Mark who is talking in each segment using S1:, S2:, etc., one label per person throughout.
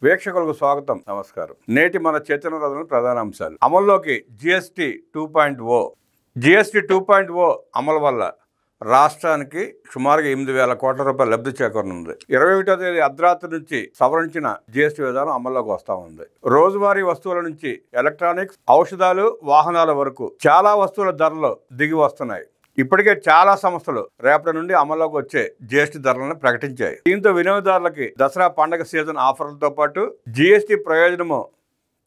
S1: వీక్షకులకు స్వాగతం, నమస్కారం. నేటి మన చైతన్య రథంలో ప్రధాన అంశాలు. అమల్లోకి జిఎస్టీ 2.0. జిఎస్టీ 2.0 అమలు వల్ల రాష్ట్రానికి సుమారుగా 8,000 కోట్ల రూపాయల లబ్ధి చేకూరనుంది. 21వ తేదీ అర్ధరాత్రి నుంచి సవరించిన జిఎస్టీ విధానం అమల్లోకి వస్తూ ఉంది. రోజువారీ వస్తువుల నుంచి ఎలక్ట్రానిక్స్, ఔషధాలు, వాహనాల వరకు చాలా వస్తువుల ధరలు దిగి వస్తున్నాయి. ఇప్పటికే చాలా సంస్థలు రేపటి నుండి అమల్లోకి వచ్చే జిఎస్టీ ధరలను ప్రకటించాయి. దీంతో వినియోగదారులకి దసరా పండుగ సీజన్ ఆఫర్లతో పాటు జిఎస్టీ ప్రయోజనము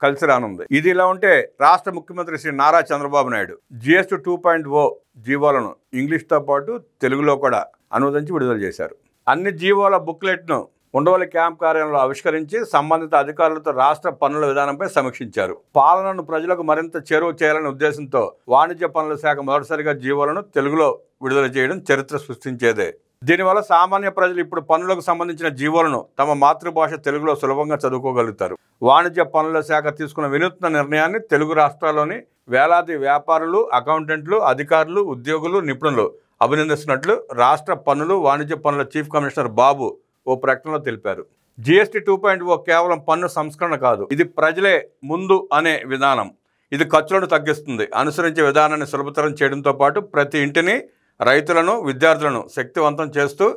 S1: కలిసి రానుంది. ఇది ఇలా ఉంటే రాష్ట్ర ముఖ్యమంత్రి శ్రీ నారా చంద్రబాబు నాయుడు జిఎస్టీ 2.0 జీవోలను ఇంగ్లీష్తో పాటు తెలుగులో కూడా అనువదించి విడుదల చేశారు. అన్ని జీవోల బుక్లెట్ను ఉండవల్లి క్యాంప్ కార్యాలయంలో ఆవిష్కరించి సంబంధిత అధికారులతో రాష్ట్ర పన్నుల విధానంపై సమీక్షించారు. పాలనను ప్రజలకు మరింత చేరువ చేయాలనే ఉద్దేశంతో వాణిజ్య పన్నుల శాఖ మొదటిసారిగా జీవోలను తెలుగులో విడుదల చేయడం చరిత్ర సృష్టించేదే. దీనివల్ల సామాన్య ప్రజలు ఇప్పుడు పన్నులకు సంబంధించిన జీవోలను తమ మాతృభాష తెలుగులో సులభంగా చదువుకోగలుగుతారు. వాణిజ్య పన్నుల శాఖ తీసుకున్న వినూత్న నిర్ణయాన్ని తెలుగు రాష్ట్రాల్లోని వేలాది వ్యాపారులు, అకౌంటెంట్లు, అధికారులు, ఉద్యోగులు, నిపుణులు అభినందిస్తున్నట్లు రాష్ట్ర పన్నులు, వాణిజ్య పన్నుల చీఫ్ కమిషనర్ బాబు ఓ ప్రకటనలో తెలిపారు. జిఎస్టీ 2.0 కేవలం పన్ను సంస్కరణ కాదు, ఇది ప్రజలే ముందు అనే విధానం. ఇది ఖర్చులను తగ్గిస్తుంది, అనుసరించే విధానాన్ని సులభతరం చేయడంతో పాటు ప్రతి ఇంటిని, రైతులను, విద్యార్థులను శక్తివంతం చేస్తూ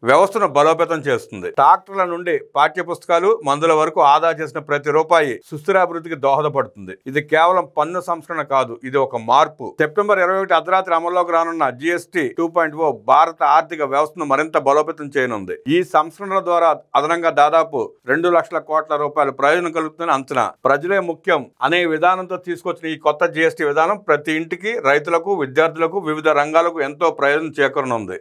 S1: వ్యవస్థను బలోపేతం చేస్తుంది. ట్రాక్టర్ల నుండి పాఠ్యపుస్తకాలు, మందుల వరకు ఆదా చేసిన ప్రతి రూపాయి సుస్థిరాభివృద్ధికి దోహదపడుతుంది. ఇది కేవలం పన్ను సంస్కరణ కాదు, ఇది ఒక మార్పు. సెప్టెంబర్ 21 అర్ధరాత్రి అమల్లోకి రానున్న జిఎస్టీ 2.0 భారత ఆర్థిక వ్యవస్థను మరింత బలోపేతం చేయనుంది. ఈ సంస్కరణల ద్వారా అదనంగా దాదాపు 2 లక్షల కోట్ల రూపాయల ప్రయోజనం కలుగుతుందని అంచనా. ప్రజలే ముఖ్యం అనే విధానంతో తీసుకొచ్చిన ఈ కొత్త జిఎస్టీ విధానం ప్రతి ఇంటికి, రైతులకు, విద్యార్థులకు, వివిధ రంగాలకు ఎంతో ప్రయోజనం చేకూరనుంది.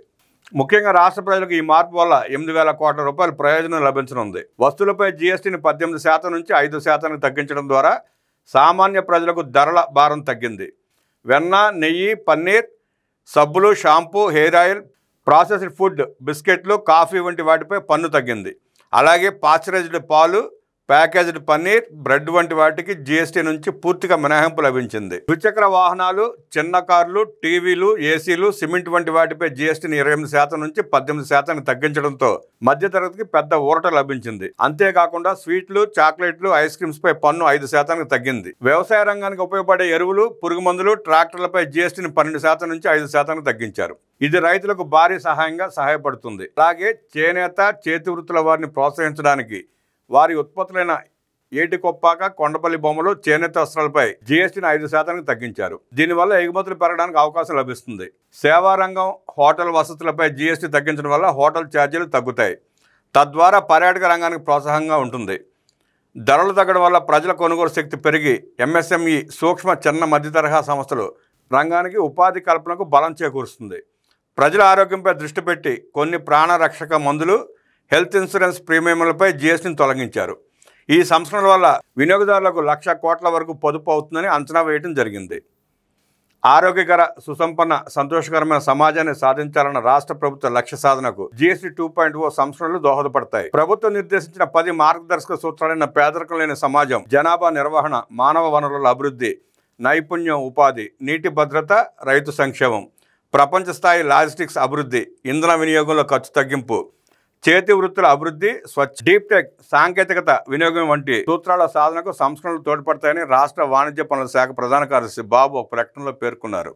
S1: ముఖ్యంగా రాష్ట్ర ప్రజలకు ఈ మార్పు వల్ల 8,000 కోట్ల రూపాయల ప్రయోజనం లభించనుంది. వస్తువులపై జిఎస్టీని 18% నుంచి 5% తగ్గించడం ద్వారా సామాన్య ప్రజలకు ధరల భారం తగ్గింది. వెన్న, నెయ్యి, పన్నీర్, సబ్బులు, shampoo, hair oil, processed food, బిస్కెట్లు, కాఫీ వంటి వాటిపై పన్ను తగ్గింది. అలాగే పాశ్చరైజ్డ్ పాలు, ప్యాకేజ్డ్ పన్నీర్, బ్రెడ్ వంటి వాటికి జిఎస్టీ నుంచి పూర్తిగా మినహాయింపు లభించింది. ద్విచక్ర వాహనాలు, చిన్న కార్లు, టీవీలు, ఏసీలు, సిమెంట్ వంటి వాటిపై జిఎస్టీని 28% నుంచి 18% తగ్గించడంతో మధ్యతరగతికి పెద్ద ఊరట లభించింది. అంతేకాకుండా స్వీట్లు, చాక్లెట్లు, ఐస్ క్రీమ్స్ పై పన్ను 5% తగ్గింది. వ్యవసాయ రంగానికి ఉపయోగపడే ఎరువులు, పురుగు మందులు, ట్రాక్టర్లపై జిఎస్టీని 12% నుంచి 5% తగ్గించారు. ఇది రైతులకు భారీ సహాయపడుతుంది. అలాగే చేనేత, చేతి వృత్తుల వారిని ప్రోత్సహించడానికి వారి ఉత్పత్తులైన ఏటికొప్పాక, కొండపల్లి బొమ్మలు, చేనేత వస్త్రాలపై జిఎస్టీని 5% తగ్గించారు. దీనివల్ల ఎగుమతులు పెరగడానికి అవకాశం లభిస్తుంది. సేవా రంగం, హోటల్ వసతులపై జిఎస్టీ తగ్గించడం వల్ల హోటల్ ఛార్జీలు తగ్గుతాయి. తద్వారా పర్యాటక రంగానికి ప్రోత్సాహంగా ఉంటుంది. ధరలు తగ్గడం వల్ల ప్రజల కొనుగోలు శక్తి పెరిగి ఎంఎస్ఎంఈ, సూక్ష్మ, చిన్న, మధ్య తరహా సంస్థలు రంగానికి ఉపాధి కల్పనకు బలం చేకూరుస్తుంది. ప్రజల ఆరోగ్యంపై దృష్టి పెట్టి కొన్ని ప్రాణరక్షక మందులు, హెల్త్ ఇన్సూరెన్స్ ప్రీమియంలపై జిఎస్టీని తొలగించారు. ఈ సంస్కరణల వల్ల వినియోగదారులకు 1,00,000 కోట్ల వరకు పొదుపు అవుతుందని అంచనా వేయడం జరిగింది. ఆరోగ్యకర, సుసంపన్న, సంతోషకరమైన సమాజాన్ని సాధించాలన్న రాష్ట్ర ప్రభుత్వ లక్ష్య సాధనకు జిఎస్టీ 2.0 సంస్కరణలు దోహదపడతాయి. ప్రభుత్వం నిర్దేశించిన 10 మార్గదర్శక సూత్రాలైన పేదరికం లేని సమాజం, జనాభా నిర్వహణ, మానవ వనరుల అభివృద్ధి, నైపుణ్యం, ఉపాధి, నీటి భద్రత, రైతు సంక్షేమం, ప్రపంచ స్థాయి లాజిస్టిక్స్ అభివృద్ధి, ఇంధన వినియోగంలో ఖర్చు తగ్గింపు, చేతి వృత్తుల అభివృద్ధి, స్వచ్ఛ, డీప్ టెక్, సాంకేతికత వినియోగం వంటి సూత్రాల సాధనకు సంస్కరణలు తోడ్పడతాయని రాష్ట్ర వాణిజ్య పన్నుల శాఖ ప్రధాన కార్యదర్శి బాబు ఒక ప్రకటనలో పేర్కొన్నారు.